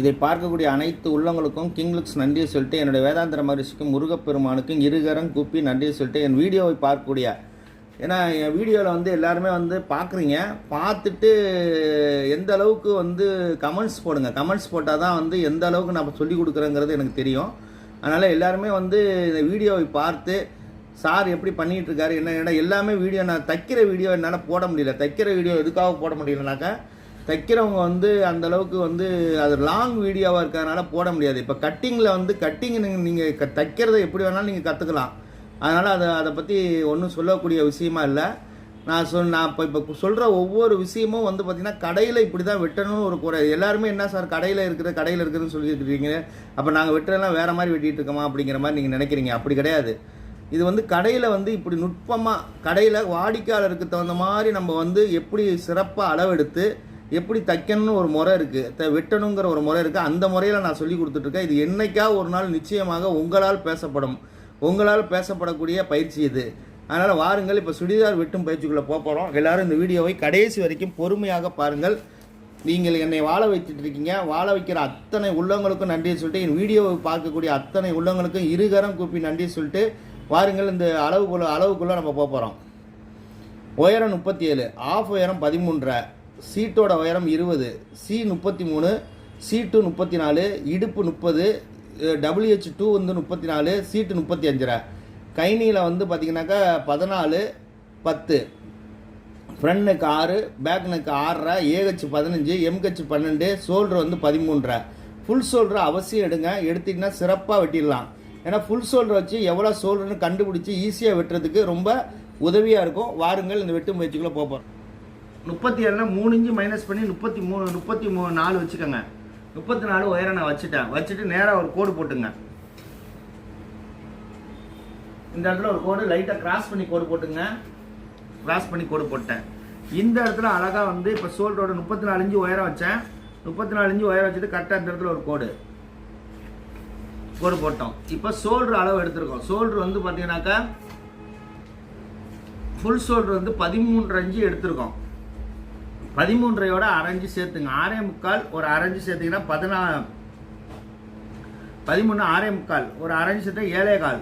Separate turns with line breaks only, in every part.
இதை பார்க்கக்கூடிய அனைத்து உள்ளங்களுக்கும் கிங்லுக்ஸ் நன்றியை சொல்லிட்டு, என்னுடைய வேதாந்திர மகரிஷிக்கும் முருகப்பெருமானுக்கும் இருகரம் கூப்பி நன்றியை சொல்லிட்டு, என் வீடியோவை பார்க்கக்கூடிய, ஏன்னா என் வீடியோவில் வந்து எல்லாருமே வந்து பார்க்குறீங்க, பார்த்துட்டு எந்த அளவுக்கு வந்து கமெண்ட்ஸ் போடுங்க. கமெண்ட்ஸ் போட்டால் தான் வந்து எந்த அளவுக்கு நான் சொல்லிக் கொடுக்குறேங்கிறது எனக்கு தெரியும். அதனால் எல்லாருமே வந்து இந்த வீடியோவை பார்த்து சார் எப்படி பண்ணிகிட்ருக்காரு என்ன எல்லாமே வீடியோ, நான் தைக்கிற வீடியோ என்னால் போட முடியல. தைக்கிற வீடியோ எதுக்காக போட முடியலனாக்கா, தைக்கிறவங்க வந்து அந்தளவுக்கு வந்து அது லாங் வீடியோவாக இருக்கிறதுனால போட முடியாது. இப்போ கட்டிங்கில் வந்து நீங்கள் தைக்கிறத எப்படி வேணாலும் நீங்கள் கற்றுக்கலாம். அதனால் அதை பற்றி ஒன்றும் சொல்லக்கூடிய விஷயமா இல்லை. நான் இப்போ சொல்கிற ஒவ்வொரு விஷயமும் வந்து பார்த்திங்கன்னா கடையில் இப்படி தான் வெட்டணும்னு ஒரு குறை. எல்லாருமே என்ன சார் கடையில் இருக்குதுன்னு சொல்லியிருக்கிறீங்க, அப்போ நாங்கள் வெட்டுறதெல்லாம் வேறு மாதிரி வெட்டிகிட்டு இருக்கோமா அப்படிங்கிற மாதிரி நீங்கள் நினைக்கிறீங்க. அப்படி கிடையாது. இது வந்து கடையில் வந்து இப்படி நுட்பமாக கடையில் வாடிக்கையாளருக்கு தகுந்த மாதிரி நம்ம வந்து எப்படி சிறப்பாக அளவெடுத்து எப்படி தைக்கணும்னு ஒரு முறை இருக்குது, வெட்டணுங்கிற ஒரு முறை இருக்குது. அந்த முறையில் நான் சொல்லி கொடுத்துட்ருக்கேன். இது என்னைக்காக ஒரு நாள் நிச்சயமாக உங்களால் பேசப்படக்கூடிய பயிற்சி இது. அதனால் வாருங்கள், இப்போ சுடிதார் வெட்டும் பயிற்சிக்குள்ளே போகிறோம். எல்லோரும் இந்த வீடியோவை கடைசி வரைக்கும் பொறுமையாக பாருங்கள். நீங்கள் என்னை வாழ வைத்துட்டு இருக்கீங்க. வாழ வைக்கிற அத்தனை உள்ளவங்களுக்கும் நன்றியை சொல்லிட்டு, என் வீடியோவை பார்க்கக்கூடிய அத்தனை உள்ளவங்களுக்கும் இருகரம் கூப்பி நன்றி சொல்லிட்டு வாருங்கள். இந்த அளவுக்குள்ளே நம்ம போகிறோம். உயரம் 37, ஆஃப் உயரம் 13, சீட்டோட உயரம் 20, C 33, C2 34, இடுப்பு 30, WH2 வந்து 34, சீட்டு 35. கைனியில் வந்து பார்த்திங்கனாக்கா 14, 10, front neck 6, back neck 6, AH 15, MH 12, shoulder வந்து 13. ஃபுல் ஷோல்டர் அவசியம் எடுத்திங்கன்னா சிறப்பாக வெட்டிடலாம். ஏன்னா ஃபுல் ஷோல்டர் வச்சு எவ்வளோ ஷோல்டர்னு கண்டுபிடிச்சி ஈஸியாக வெட்டுறதுக்கு ரொம்ப உதவியாக இருக்கும். வாருங்கள், இந்த வெட்டு முயற்சிக்குள்ளே போகிறோம். 37 3 இன்ச்சு மைனஸ் பண்ணி 34 வச்சுக்கோங்க. 34 உயரம் நான் வச்சுட்டு நேராக ஒரு கோடு போட்டுங்க. இந்த இடத்துல ஒரு கோடு லைட்டாக கிராஸ் பண்ணி கோடு போட்டேன். இந்த இடத்துல அழகாக வந்து இப்போ ஷோல்டரோட 34 இன்ச்சு உயரம் வச்சேன். 34 இன்ச்சு உயரம் வச்சுட்டு கரெக்டாக இந்த இடத்துல ஒரு கோடு போட்டோம். இப்போ ஷோல்டர் அளவு எடுத்துருக்கோம். ஷோல்டர் வந்து பார்த்தீங்கன்னாக்கா ஃபுல் ஷோல்டர் வந்து 13 இன்ச்சு எடுத்துருக்கோம். 13யோட அரைஞ்சு சேர்த்துங்க. 6.25 ஒரு அரைஞ்சு சேர்த்திங்கன்னா 13 6.25 ஒரு அரைஞ்சு சேர்த்தா 7.25.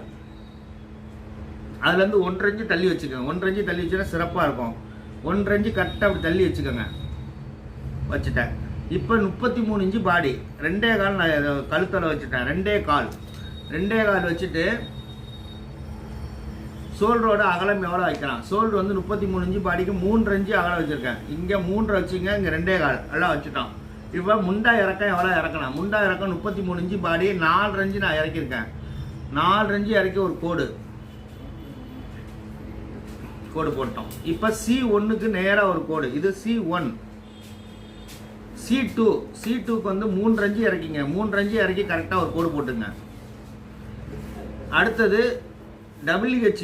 அதுலேருந்து 1 இன்ச்சு தள்ளி வச்சுக்கோங்க. 1 இன்ச்சு தள்ளி வச்சுன்னா சிறப்பாக இருக்கும். 1 இன்ச்சு கரெக்டாக அப்படி தள்ளி வச்சுக்கோங்க. வச்சுட்டேன். இப்போ 33 இன்ச்சு பாடி, 2.25 நான் கழுத்தில் வச்சுட்டேன். 2.25 வச்சுட்டு ஷோல்டரோட அகலம் எவ்வளோ வைக்கலாம். ஷோல்டர் வந்து 33 இன்ச்சு பாடிக்கு 3 இன்ச்சு அகலம் வச்சுருக்கேன். இங்கே 3 வச்சுங்க, இங்கே 2.25 எல்லாம் வச்சுட்டோம். இப்போ முண்டா இறக்கம் எவ்வளோ இறக்கலாம். முண்டா இறக்கம் 33 இன்ச்சு பாடி, 4 இன்ச்சு நான் இறக்கியிருக்கேன். 4 இன்ச்சு இறக்கி ஒரு கோடு போட்டோம். இப்போ C1க்கு நேராக ஒரு கோடு. இது C1. C2க்கு வந்து 3 இன்ச்சு இறக்கிங்க. 3 இன்ச்சு இறக்கி கரெக்டாக ஒரு கோடு போட்டுங்க. அடுத்தது WH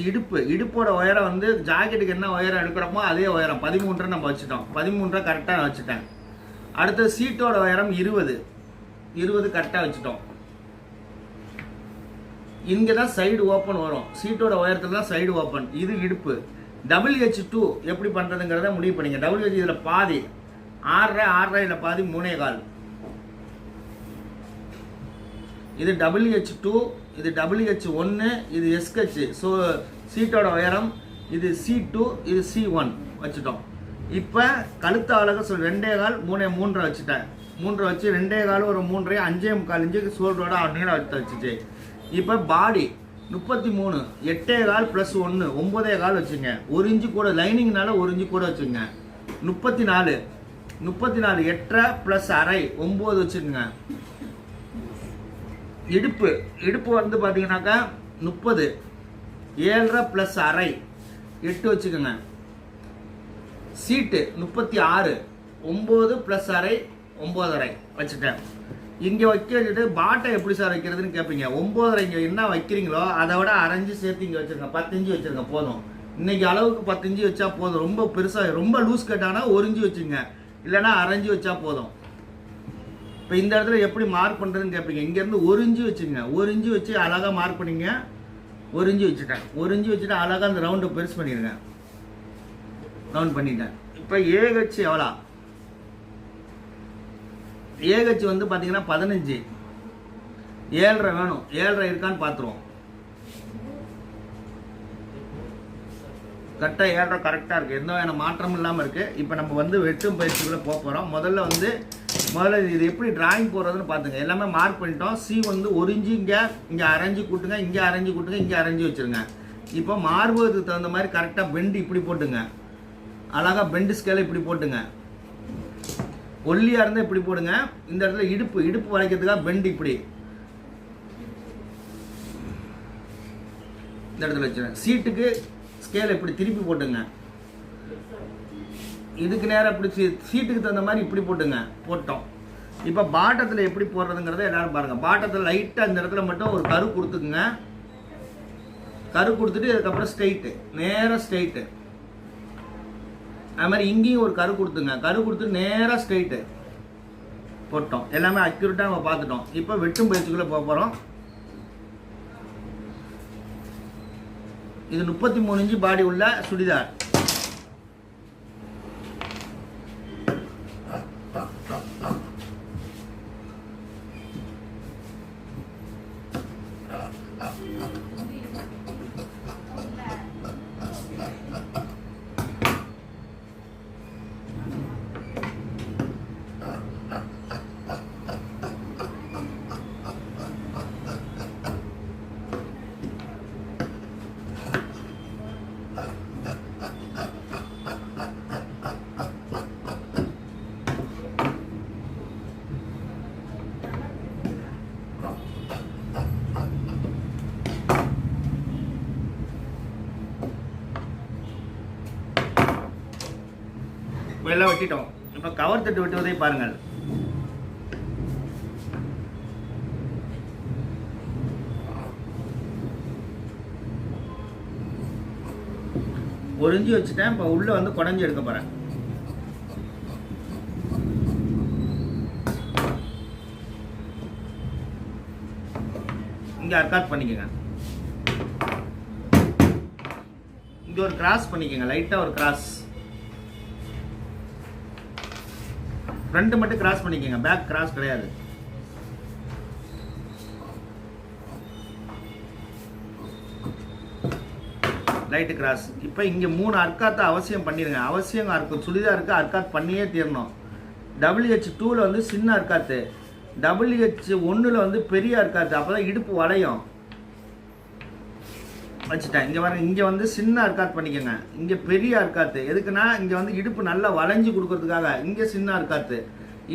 இடுப்போட உயரம் வந்து ஜாக்கெட்டுக்கு என்ன உயரம் எடுக்கிறோமோ அதே உயரம் 13 நம்ம வச்சுட்டோம். 13 கரெக்டாக வச்சுட்டேன். அடுத்தது சீட்டோட உயரம் 20 கரெக்டாக வச்சுட்டோம். இங்கே தான் சைடு ஓப்பன் வரும். சீட்டோட உயரத்தில் தான் சைடு ஓப்பன். இது இடுப்பு. WH2 எப்படி பண்ணுறதுங்கிறத முடிவு பண்ணிங்க. WH இதில் பாதி 6.5 இல்லை பாதி 3.25. இது WH2, இது WH1, இது SH. ஸோ சீட்டோட உயரம் இது C2, இது C1 வச்சுட்டோம். இப்போ கழுத்த அழகாக 2.25 3 வச்சுட்டேன். 3 வச்சு 2.25 ஒரு 3 5.25 இன்ச்சுக்கு ஷோல்டரோட நீளம் வச்சுச்சு. இப்போ பாடி 33 8.25 + 1 9.25 வச்சுங்க. 1 இன்ச்சு கூட லைனிங்னால 1 இன்ச்சு கூட வச்சுங்க. 34 8.5 + அரை 9 வச்சுக்கோங்க. இடுப்பு வந்து பார்த்தீங்கன்னாக்கா 30 7.5 + அரை 8 வச்சுக்கோங்க. சீட்டு 36 9 + அரை 9.5 வச்சுட்டேன். இங்கே வச்சுட்டு பாட்டை எப்படி சார் வைக்கிறதுன்னு கேட்பீங்க. 9.5 இங்கே என்ன வைக்கிறீங்களோ அதை விட அரைஞ்சு சேர்த்து இங்கே வச்சுருங்க. 10 இன்ச்சு வச்சுருங்க போதும். இன்னைக்கு அளவுக்கு 10 இன்ச்சு வச்சா போதும். ரொம்ப பெருசாக ரொம்ப லூஸ் கட்டானா 1 இன்ச்சு வச்சுங்க, இல்லைன்னா அரைஞ்சு வச்சா போதும். இப்போ இந்த இடத்துல எப்படி மார்க் பண்ணுறதுன்னு கேட்பீங்க. இங்கேருந்து 1 இன்ச்சு வச்சுங்க. 1 இன்ச்சு வச்சு அழகாக மார்க் பண்ணிங்க. 1 இன்ச்சு வச்சுட்டேன். 1 இன்ச்சு வச்சுட்டு அழகாக அந்த ரவுண்டை பெருசு பண்ணிடுங்க. ரவுண்ட் பண்ணிட்டேன். இப்போ ஏஹெச் எவ்வளோ ஏகச்சு வந்து பார்த்தீங்கன்னா 15, 7.5 வேணும். 7.5 இருக்கான்னு பார்த்துருவோம். கரெக்டாக 7.5 கரெக்டாக இருக்குது, எந்த வகையான மாற்றமும் இல்லாமல் இருக்குது. இப்போ நம்ம வந்து வெட்டும் பயிற்சிக்குள்ளே போக போகிறோம். முதல்ல இது எப்படி டிராயிங் போடுறதுன்னு பார்த்துங்க. எல்லாமே மார்க் பண்ணிட்டோம். சி வந்து 1 இன்ச்சு இங்கே அரைஞ்சி கூட்டுங்க, இங்கே அரைஞ்சி கூட்டுங்க, இங்கே அரைஞ்சி வச்சுருங்க. இப்போ மார்பகத்துக்கு தகுந்த மாதிரி கரெக்டாக பெண்டு இப்படி போட்டுங்க. அழகாக பெண்டு ஸ்கேலை இப்படி போட்டுங்க. ஒல்லியாக இருந்தால் இப்படி போடுங்க. இந்த இடத்துல இடுப்பு வளைக்கிறதுக்காக பெண்டு இப்படி இந்த இடத்துல வச்சுருங்க. சீட்டுக்கு ஸ்கேலை இப்படி திருப்பி போட்டுங்க. இதுக்கு நேரம் இப்படி சீட்டுக்கு தகுந்த மாதிரி இப்படி போட்டோம். இப்போ பாட்டத்தில் எப்படி போடுறதுங்கிறத எல்லாரும் பாருங்கள். பாட்டத்தில் லைட்டாக இந்த இடத்துல மட்டும் ஒரு கரு கொடுத்துக்குங்க. கரு கொடுத்துட்டு அதுக்கப்புறம் ஸ்ட்ரெயிட்டு, நேராக ஸ்ட்ரெயிட்டு. அது மாதிரி இங்கேயும் ஒரு கரு கொடுத்துங்க. கரு கொடுத்து நேராக ஸ்ட்ரெயிட்டு போட்டோம். எல்லாமே அக்யூரேட்டாக நம்ம பார்த்துட்டோம். இப்போ வெட்டும் பயிற்சிக்குள்ளே போக போகிறோம். இது 33 இன்ச்சு பாடி உள்ள சுடிதார். எல்லாம் வெட்டிட்டோம். இப்போ கவர் தட்டு வெட்டுவதை பாருங்கள். ஒரு இன்ச்சு வச்சுட்டேன். இப்போ உள்ள வந்து குடஞ்சி எடுக்க போறேன். இங்க அர்க்காட் பண்ணிக்கங்க. இங்க ஒரு கிராஸ் பண்ணிக்கங்க, லைட்டா ஒரு கிராஸ். ஃப்ரண்ட் மட்டும் கிராஸ் பண்ணிக்கங்க, பேக் கிராஸ் கிடையாது. Light cross. இப்போ இங்கே 3 அர்க்காத்தை அவசியம் பண்ணிடுங்க. அவசியம் இருக்கும். சுடிதாருக்கு அர்க்காத் பண்ணியே தீரணும். WH2ல வந்து சின்ன அர்க்காத்து, WH1ல வந்து பெரிய அர்க்காத்து. அப்போ தான் இடுப்பு வளையும். வச்சுட்டேன். இங்கே வர இங்கே வந்து சின்ன அர்க்காத் பண்ணிக்கோங்க. இங்கே பெரிய அர்க்காத்து எதுக்குன்னா இங்கே வந்து இடுப்பு நல்லா வளைஞ்சு கொடுக்கறதுக்காக. இங்கே சின்ன அர்க்காத்து,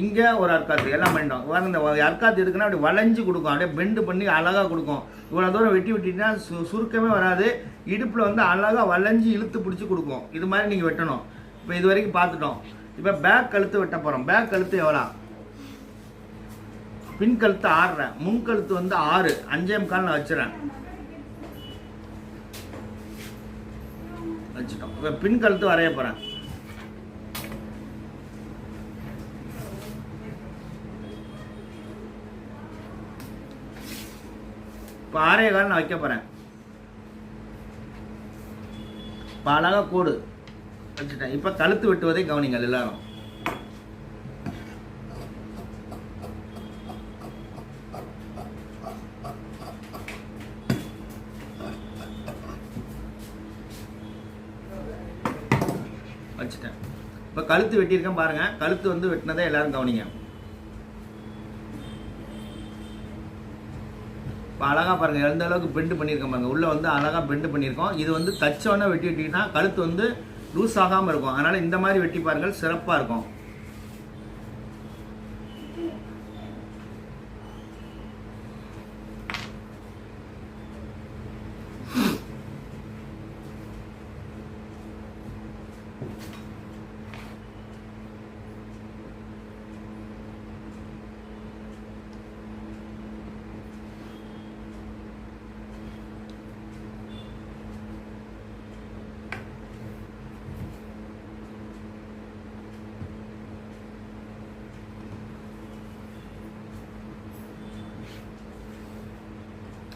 இங்கே ஒரு அர்க்காத்து, எல்லாம் பண்ணிட்டோம். வேறு இந்த அர்க்காத்து எதுக்குன்னா அப்படி வளைஞ்சு கொடுக்கும், அப்படியே பெண்டு பண்ணி அழகாக கொடுக்கும். இவ்வளோ தூரம் வெட்டிட்டீங்கன்னா சுருக்கமே வராது. இடுப்பில் வந்து அழகாக வளைஞ்சு இழுத்து பிடிச்சி கொடுக்கும். இது மாதிரி நீங்கள் வெட்டணும். இப்போ இது வரைக்கும் பார்த்துட்டோம். இப்போ பேக் கழுத்து வெட்ட போகிறோம். பேக் கழுத்து எவ்வளோ? பின் கழுத்து 6, முன் கழுத்து வந்து 6, 5.25 நான் வச்சுறேன். வச்சுட்டோம். இப்போ பின் கழுத்து வரைய போகிறேன். இப்போ 6.25 நான் வைக்க போகிறேன். இப்போ அழகாக கோடு வச்சுட்டேன். இப்போ கழுத்து வெட்டுவதை கவனிங்கள் எல்லாரும். வச்சுட்டேன். இப்போ கழுத்து வெட்டியிருக்கேன் பாருங்க. கழுத்து வந்து வெட்டினதை எல்லாரும் கவனிங்க. இப்போ அழகாக பாருங்கள், எந்த அளவுக்கு பெண்டு பண்ணியிருக்கேன் பாருங்கள். உள்ளே வந்து அழகாக பெண்டு பண்ணியிருக்கோம். இது வந்து தச்சோன்னா வெட்டி வெட்டிக்கிட்டா கழுத்து வந்து லூஸ் ஆகாமல் இருக்கும். அதனால் இந்த மாதிரி வெட்டி பாருங்கள், சிறப்பாக இருக்கும்.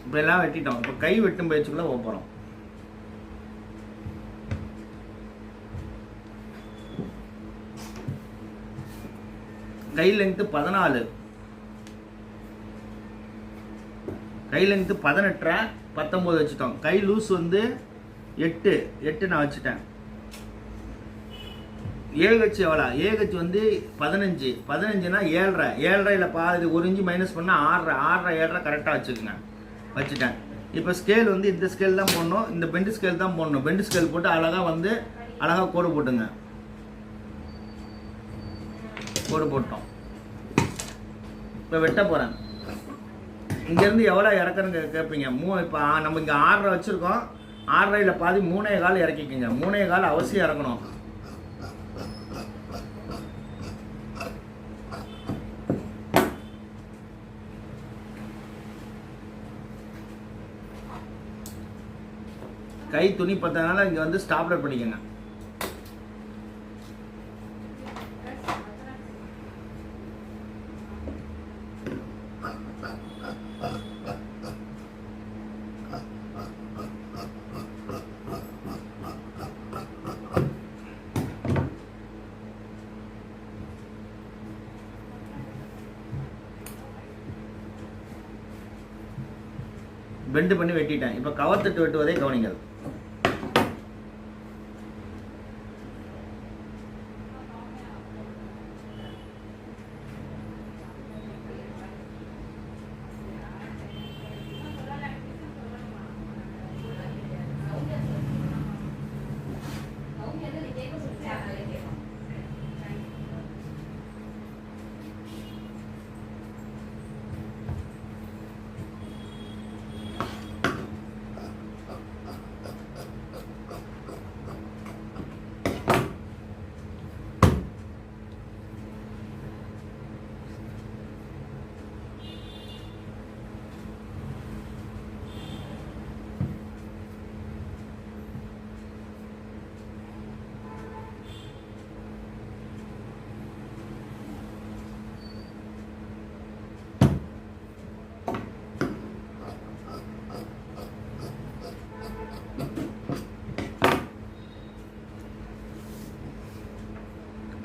இப்போ எல்லாம் வெட்டிட்டோம். இப்போ கை வெட்டும் பயிற்சிக்குள்ள போகிறோம். கை லெங்க்த்து 14, கை லெங்க்த்து 18, 19 வச்சுட்டோம். கை லூஸ் வந்து 8 நான் வச்சுட்டேன். ஏகச்சு எவ்வளோ? ஏகச்சு வந்து 15, 15னா 7.5, 7.5ல பாதி 1 இன்ச்சு மைனஸ் பண்ணால் 6.5, 6.5, 7.5 கரெக்டாக வச்சுட்டேன். இப்போ ஸ்கேல் வந்து இந்த ஸ்கேல் தான் போடணும், இந்த பெண்டு ஸ்கேல் தான் போடணும். பெண்டு ஸ்கேல் போட்டு அழகாக கோடு போட்டுங்க. கோடு போட்டோம். இப்போ வெட்ட போகிறேன். இங்கேருந்து எவ்வளோ இறக்குறேன்னு கேட்பீங்க. இப்போ நம்ம இங்கே 6.5 வச்சுருக்கோம். 6.5ல பாதி 3.25 இறக்கிக்கோங்க. 3.25 அவசியம் இறக்கணும். கை துணி பார்த்ததுனால இங்கே வந்து ஸ்டாப்லர் பண்ணிக்கோங்க. பெண்டு பண்ணி வெட்டிட்டேன். இப்போ கவர் தட்டு வெட்டுவதை கவனிங்கள்.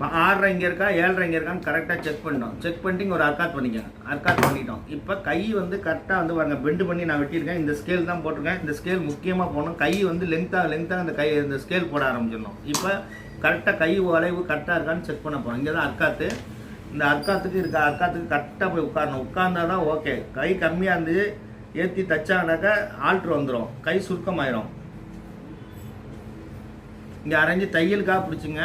இப்போ 6.5 இங்கே இருக்கா, 7.5 இங்கே இருக்கான்னு கரெக்டாக செக் பண்ணிட்டோம். செக் பண்ணிட்டு இங்கே ஒரு அர்க்காத் பண்ணிக்கோங்க. அர்க்காத் பண்ணிட்டோம். இப்போ கை வந்து கரெக்டாக வந்து பாருங்க, பெண்டு பண்ணி நான் வெட்டியிருக்கேன். இந்த ஸ்கேல் தான் போட்டிருக்கேன். இந்த ஸ்கேல் முக்கியமாக போகணும். கை வந்து லென்த்தாக இந்த ஸ்கேல் போட ஆரம்பிச்சிடணும். இப்போ கரெக்டாக கை வளைவு கரெக்டாக இருக்கான்னு செக் பண்ண போகிறோம். இங்கே தான் அர்க்காத்து. இந்த அர்க்காத்துக்கு கரெக்டாக போய் உட்காரணும். உட்கார்ந்தா தான் ஓகே. கை கம்மியாக இருந்து ஏற்றி தச்சாங்கனாக்கா ஆல்ட்ரு வந்துடும், கை சுருக்கமாயிரும். இங்கே அரைஞ்சி தையலுக்காக பிடிச்சிங்க.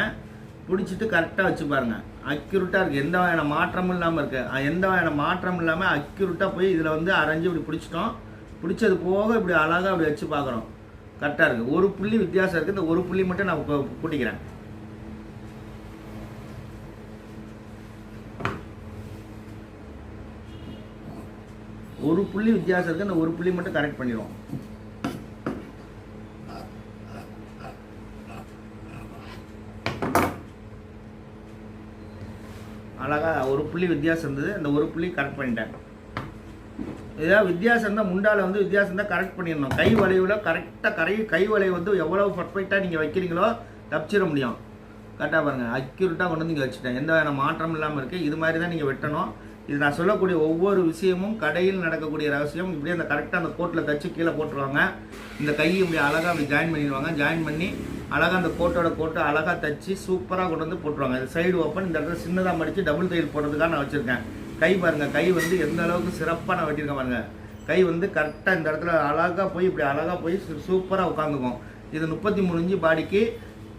பிடிச்சிட்டு கரெக்டாக வச்சு பாருங்கள். அக்யூரேட்டாக இருக்குது, எந்த வகையான மாற்றமும் இல்லாமல் இருக்குது. எந்த வகையான மாற்றமும் இல்லாமல் அக்யூரேட்டாக போய் இதில் வந்து அரைஞ்சி இப்படி பிடிச்சிட்டோம். பிடிச்சது போக இப்படி அழகாக அப்படி வச்சு பார்க்குறோம். கரெக்டாக இருக்குது. ஒரு புள்ளி வித்தியாசம் இருக்குது. இந்த ஒரு புள்ளி மட்டும் நான் கூட்டிக்கிறேன். ஒரு புள்ளி வித்தியாசம் இருக்குது. இந்த ஒரு புள்ளி மட்டும் கரெக்ட் பண்ணிடுவோம். அழகாக ஒரு புள்ளி வித்தியாசம் இருந்தது. அந்த ஒரு புள்ளி கரெக்ட் பண்ணிட்டேன். ஏதாவது வித்தியாசம் இருந்தால் முண்டால் வந்து வித்தியாசம் இருந்தால் கரெக்ட் பண்ணிடணும். கை வளைவில் கரெக்டாக கை வளைவு வந்து எவ்வளோ பர்ஃபெக்டாக நீங்கள் வைக்கிறீங்களோ தப்பிச்சிட முடியும். கரெக்டாக பாருங்கள், அக்யூரேட்டாக கொண்டு வந்து இங்கே வச்சுட்டேன். எந்த வேறு மாற்றம் இல்லாமல் இருக்குது. இது மாதிரி தான் நீங்கள் வெட்டணும். இது நான் சொல்லக்கூடிய ஒவ்வொரு விஷயமும் கடையில் நடக்கக்கூடிய ரகசியம். இப்படியே அந்த கரெக்டாக அந்த கோட்டில் தச்சு கீழே போட்டுருவாங்க. இந்த கையை இப்படி அழகாக அப்படி ஜாயின் பண்ணிடுவாங்க. ஜாயின் பண்ணி அழகாக அந்த கோட்டு அழகாக தச்சு சூப்பராக கொண்டு வந்து போட்டுருவாங்க. இது சைடு ஓப்பன். இந்த இடத்துல சின்னதாக மடித்து டபுள் தையல் போடுறதுக்காக நான் வச்சுருக்கேன். கை பாருங்கள், கை வந்து எந்த அளவுக்கு சிறப்பாக நான் வெட்டியிருக்கேன் பாருங்கள். கை வந்து கரெக்டாக இந்த இடத்துல அழகாக போய் இப்படி அழகாக போய் சூப்பராக உட்காந்துக்கும். இது 33 இன்ச்சு பாடிக்கு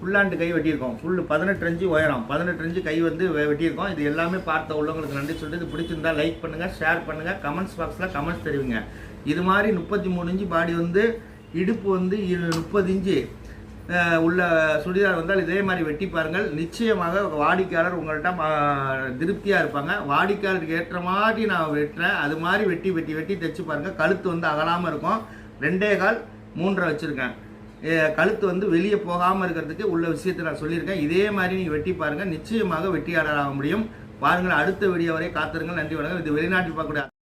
ஃபுல்லாண்டு கை வெட்டியிருக்கோம். ஃபுல்லு 18 இன்ச்சு உயரம், 18 இன்ச்சு கை வந்து வெட்டியிருக்கோம். இது எல்லாமே பார்த்த உள்ளவங்களுக்கு நன்றி சொல்லிட்டு, இது பிடிச்சிருந்தா லைக் பண்ணுங்கள், ஷேர் பண்ணுங்கள், கமெண்ட்ஸ் பாக்ஸில் கமெண்ட்ஸ் தெரிவிங்க. இது மாதிரி 33 இன்ச்சு பாடி வந்து இடுப்பு வந்து 30 இன்ச்சு உள்ள சுடிதார் வந்தால் இதே மாதிரி வெட்டி பாருங்கள். நிச்சயமாக வாடிக்கையாளர் உங்கள்கிட்ட திருப்தியாக இருப்பாங்க. வாடிக்கையாளருக்கு ஏற்ற மாதிரி நான் வெட்டுறேன். அது மாதிரி வெட்டி தைச்சு பாருங்கள். கழுத்து வந்து அகலாமல் இருக்கும். 2.25 3 வச்சுருக்கேன். கழுத்து வந்து வெளியே போகாமல் இருக்கிறதுக்கு உள்ள விஷயத்தை நான் சொல்லியிருக்கேன். இதே மாதிரி நீங்கள் வெட்டி பாருங்கள். நிச்சயமாக வெற்றியாளராக முடியும். பாருங்கள். அடுத்த வீடியோ வரை காத்திருங்கள். நன்றி வணக்கம். இது வெளிநாட்டில் பார்க்கக்கூடிய